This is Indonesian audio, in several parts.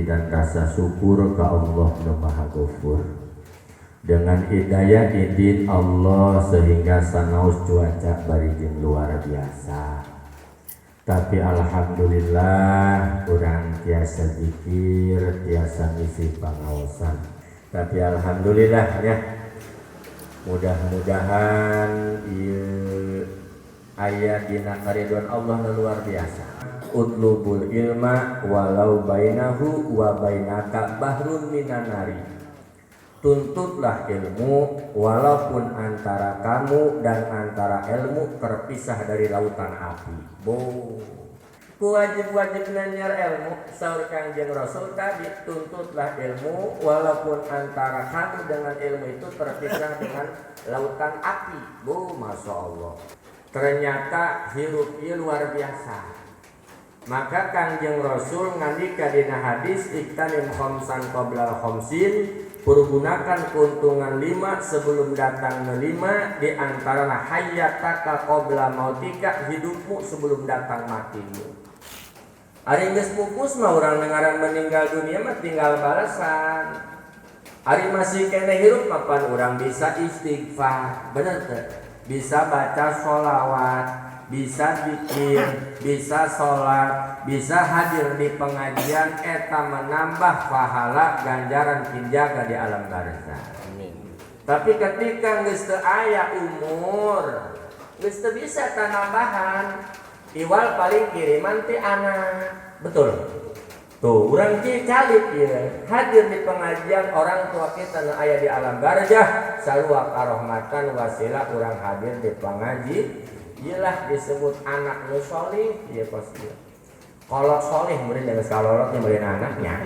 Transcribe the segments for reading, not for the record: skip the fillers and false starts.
dan rasa syukur ke Allah yang Maha Ghafur. Dengan hidayah izin Allah sehingga sanaus cuaca bari jeung luar biasa. Tapi alhamdulillah urang tiasa zikir, tiasa ngisi pangaosan. Tapi alhamdulillah ya. Mudah-mudahan ieu aya dina karidon Allah luar biasa. Utlubul ilma walau bainahu wa bainaka bahrun minan nari. Tuntutlah ilmu walaupun antara kamu dan antara ilmu terpisah dari lautan api. Wajib-wajib nyar ilmu saur Kangjeng Rasul tadi, tuntutlah ilmu walaupun antara kamu dengan ilmu itu terpisah dengan lautan api. Masya Allah. Ternyata hirup ieu luar biasa. Maka Kangjeng Rasul ngandika dina hadis iktanim khamsan qabla khamsin, pergunakan keuntungan 5 sebelum datang 5, di antara hayyataka qabla mautika, hidupmu sebelum datang matimu. Ari geus pupus mah urang dengaran meninggal dunia mah tinggal balasan. Ari masih kene hirup mah pan urang bisa istighfar, bener teh? Bisa baca sholawat, bisa zikir, bisa sholat, bisa hadir di pengajian, eta menambah pahala ganjaran kinjaga di alam barzakh. Amin. Tapi ketika geus teu aya umur, geus teu bisa tambahan, iwal paling kiriman ti anak. Betul. Tuh, urang calit ya. Hadir di pengajian orang tua kita nu aya di alam barzakh, sarua karahmatan wasilah urang hadir di pengajian. Iyalah disebut anak nu solih, iya pasti. Kalau solih murid jangan sekalolotnya murid anaknya.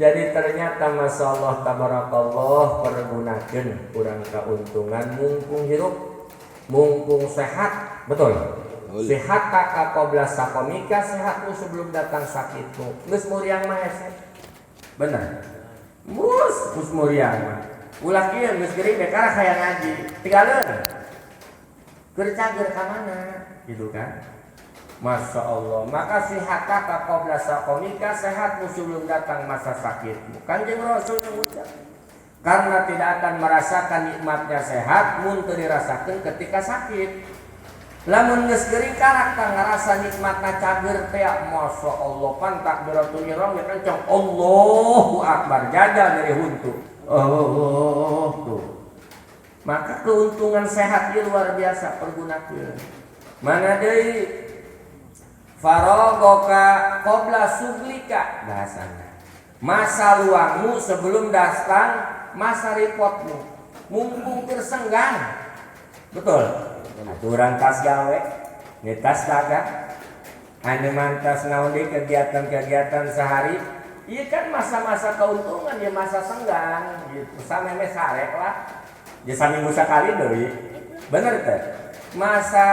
Jadi ternyata masya Allah tabarakallah pergunakan kurang keuntungan mumpung hidup, mumpung sehat, betul. Sehat tak qabla sakomika, sehatmu sebelum datang sakitmu. Geus muriang mah hese. Benar. Mus muriang mah. Ulah kieu geus geuring bekara kaya ngaji. Tinggalin. Gercager ka mana gitu kan. Masya Allah. Maka sihataka qabla sakomika, sehatmu sebelum datang masa sakitmu. Kanjeng Rasul mengucap, karena tidak akan merasakan nikmatnya sehat mun teu dirasakeun ketika sakit. Lamun geus geuring karakter ngarasa nikmatna cager teh, masya Allah, pan takbiratul ihram ya kencang, Allahu akbar, jajal dari huntu. Tuh. Maka keuntungan sehat itu luar biasa pergunakan. Mana deui faragoka qabla suglika, bahasana. Masa luangmu sebelum datang masa repotmu. Mumpung tersenggang. Betul. Aturan tas gawe, tas dagang. Anu mantas naon deui kegiatan-kegiatan sehari. Ieu kan masa-masa keuntungan ya, masa senggang gitu. Sameme sarek lah. Ya saminggu sekali deui. Bener teh. Masa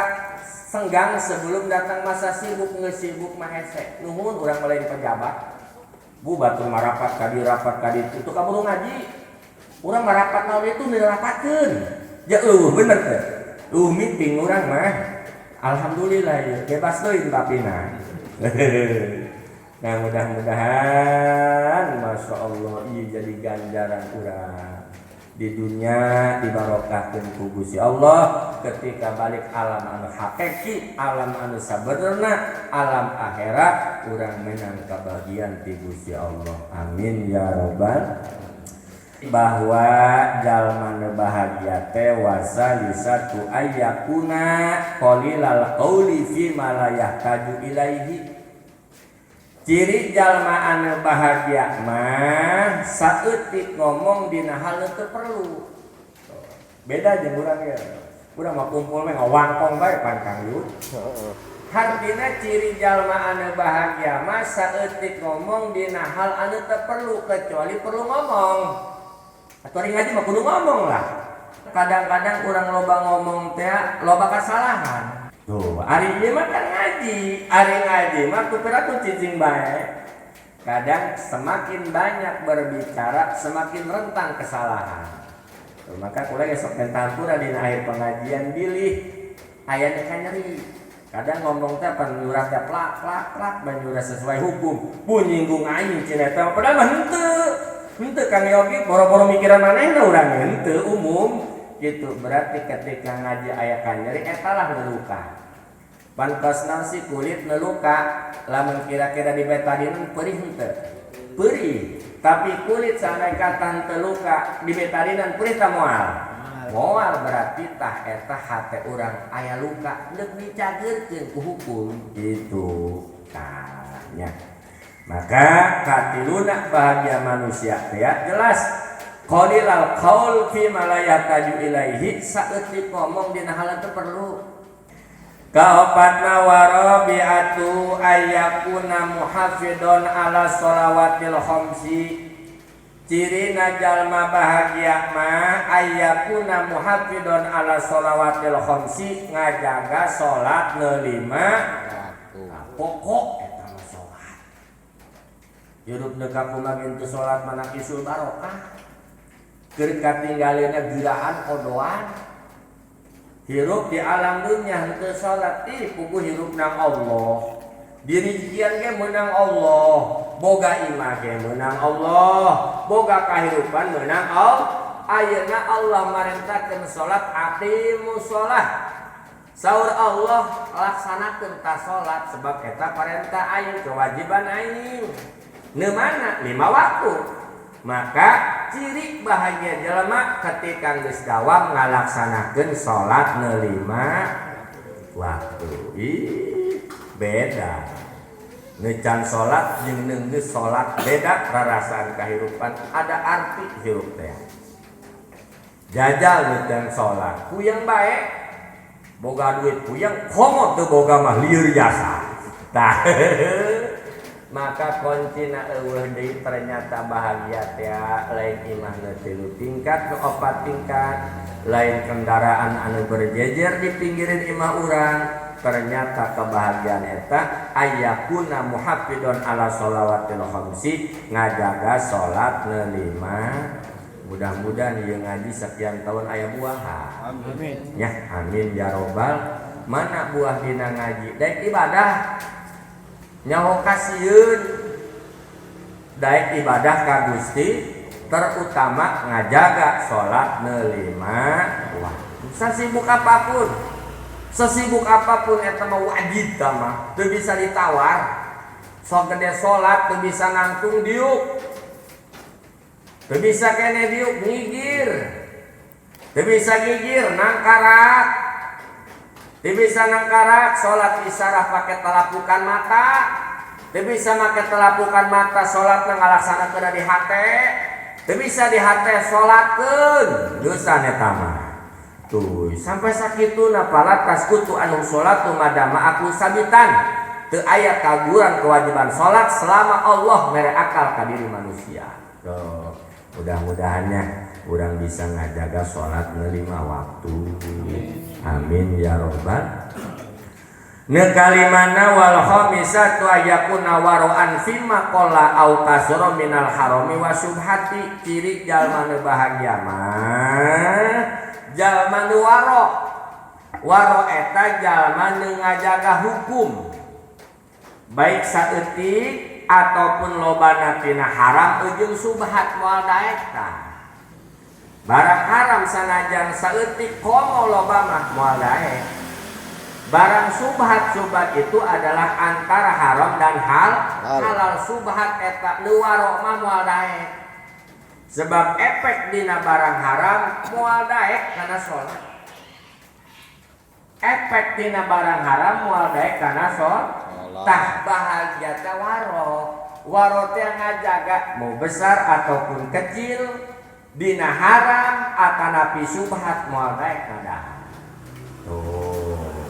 senggang sebelum datang masa sibuk, geus sibuk mah hese. Nuhun urang mulai di pejabat. Bu batur marapat ka rapat ka ditu kaburu ngaji. Urang marapat naon itu dirapatkeun. Ya bener teh. Meeting urang mah alhamdulillah ya bebas deui tapina. Nah mudah-mudahan masya Allah ieu jadi ganjaran urang di dunia, dibarokahkeun ku Gusti Allah ketika balik alam anu hakiki, alam anu sabenerna, alam akhirat urang menang kabagian ti Gusti Allah. Amin ya rabbal. Bahwa jalma nu bahagia teh wasalisatu ayyakuna qalilal qauli fi ma la yahtaju ilaihi. Ciri jalma anu bahagia mah saeutik ngomong dina hal teu perlu. Beda jeung urang ya. Urang mah kumpul mah ngawangkong bae pan Kang Yud. Hartina ciri jalma anu bahagia mah saeutik ngomong dina hal anu teu perlu kecuali perlu ngomong. Atuh ari ngaji mah kudu ngomong lah. Kadang-kadang urang loba ngomong teh loba kasalahan. Tuh, ari ieu mah kan ngaji. Ari ngaji mah kuperatu cicing bae. Kadang semakin banyak berbicara semakin rentan kesalahan. Tuh, maka kula esok mental pura dina akhir pengajian bilih aya teh nyeri. kadang ngomong teh pan nyurah teh plak banyura sesuai hukum pun nyinggung aing cenah teh padahal mah henteu Kang Yogi boro-boro mikiran manehna urang henteu umum gitu. Berarti ketika ngaji aya nyeri eta lah neluka pan kosna si kulit neluka lamun kira-kira di betadin perih henteu perih tapi kulit sampai katan teluka di betadinan perih ta moal berarti tah eta hate urang aya luka deuk dicageurkeun ku hukum gitu tanya. Maka katiluna bahagia manusia teh jelas qalilal qaul fi ma la yahtaju ilaihi saeutik ngomong dina hal teu perlu. Kaopatna warabiatu ayyakuna muhafidon ala sholawatil khamsi. Cirina jalma bahagia mah ayyakuna muhafidon ala sholawatil khamsi ngajaga salat nelima pokok eta mah salat. Hirup neuk kumaha teu salat mana isul barokah. Keur katinggalina geuraan odoan. Hirup di alam dunia henteu salat puguh hirup nang Allah. Diri jian ge meunang Allah, boga imah ge meunang Allah, boga kahirupan meunang Allah. Ayeuna Allah marentahkeun salat aqimus shalah. Saur Allah laksanakeun ta salat sebab eta parentah aing kewajiban aing. Neumana 5 waktu. Maka ciri bahagia jelema ketika geus dawam ngalaksanakeun salat nelima waktu. Beda. Ngecan salat jeung neunggeus salat beda rarasaan kahirupan ada arti hirup teh. Jajal ngecan salat kuyang bae boga duit kuyang komo teu boga mah lieur jasa. Tah maka kuncina eueuh deui ternyata bahagia teh lain imahna 3 tingkat nu 4 tingkat lain kendaraan anu berjejer di pinggirin imah urang. Ternyata kebahagiaan eta ayyakuna muhafidon ala sholawatil khamsi ngajaga salat nelima. Mudah-mudahan ieu ngaji sekian tahun aya buahan. Amin. Ya, amin ya robbal. Mana buah dina ngaji? Daek ibadah. Nyaho kasieun. Daek ibadah ka Gusti terutama ngajaga salat nelima waktu. Sasibuk apapun. Sesibuk apapun eta mah wajib mah teu bisa ditawar. Sok gede salat teu bisa nangtung diuk. Teu bisa kene diuk ngigir. Teu bisa ngigir nangkarak. Teu bisa nangkarak salat isyarah pake telapukan mata. Teu bisa make telapukan mata salat ngalaksanakeun di hate. Teu bisa di hate salatkeun. Dosa eta mah. Tuh, sampai sakituna palatas kutu anu salat madama aku sabitan teu aya kaguran kewajiban salat selama Allah mere akal ka diri manusia. Tuh, mudah-mudahannya urang bisa ngajaga salat nelima waktu. Amin ya robbal. Nekalimana wal khamisatu ayakuna waro'an fima qalla au kasura minal harami wa subhati. Ciri jalma nu bahagia mah jalma nu waro eta jalma nu ngajaga hukum baik saeutik ataupun lobana tina haram ujung subhat moal daek tah. Barang haram sanajan saeutik komo loba mah moal daek. Barang subhat itu adalah antara haram dan halal. Subhat eta nu waro mah moal daek. Sebab efek dina barang haram moal daek kana salat. Efek dina barang haram moal daek kana salat. Tah bahagia teh waro. Waro teh ngajaga mau besar ataupun kecil dina haram akanapi subhat moal daek kada. Tuh.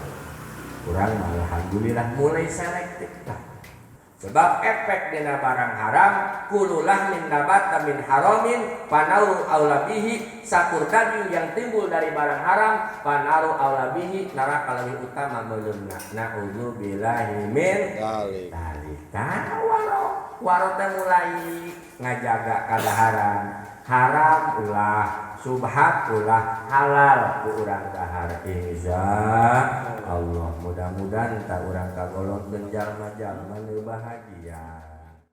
Urang alhamdulillah mulai selektif lah. Sebab efek dina barang haram kululah min nabata min haramin panaru aulabihi sakur daging yang timbul dari barang haram panaru aulabihi neraka lebih utama meleunna. Na'udzubillahi min dzalik. Waro teh mulai ngajaga kadaharan haram ulah subhat ulah halal ku urang dahar insya Allah mudah-mudahan tak urang kagolong jalma-jalma nu bahagia.